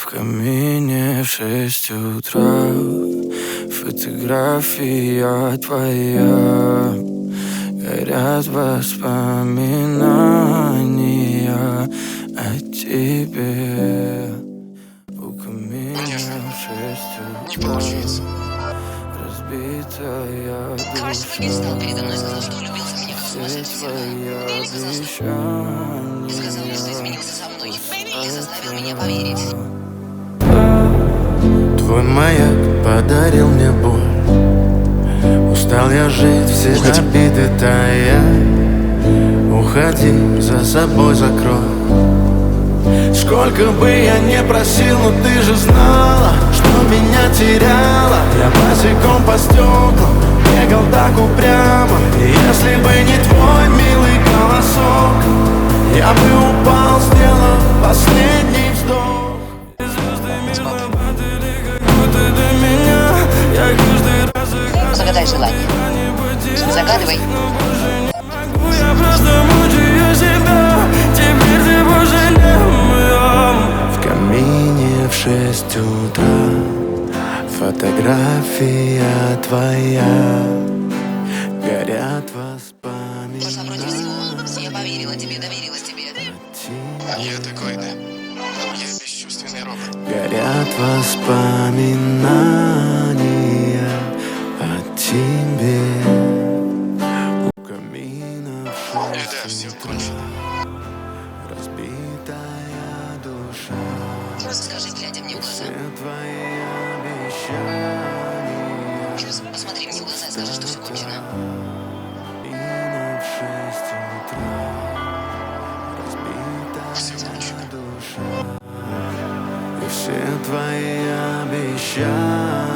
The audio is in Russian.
В камине в 6 утра фотография твоя. Горят воспоминания о тебе. У камина в 6 утра разбитая душа. Кажется, Фагель стал передо мной, сказал, что влюбился в меня как сумасшедший. Я не сказал, что... Сказал мне, что изменился со мной. И заставил меня поверить. Твой маяк подарил мне боль. Устал я жить, все обиды тая. Уходи, за собой закрой. Сколько бы я не просил, но ты же знала, что меня теряла. Я босиком по стеклам бегал так упрямо. И если бы не твой милый голосок, я бы упал, сделав последний вздох. Загадай желание. Загадывай. Я просто мучаю себя, теперь ты пожалел моем. В камине в 6 утра фотография твоя. Горят воспоминания. Пошла против всего. Я поверила тебе, доверилась тебе. Я такой, да. Я бесчувственный робот. Горят воспоминания о тебе. У камина в 6 утра разбитая душа. Просто скажи, глядя мне в глаза. Все твои обещания. Просто посмотри мне в глаза и скажи, что все кончено. И в 6 утра разбитая душа. И все твои обещания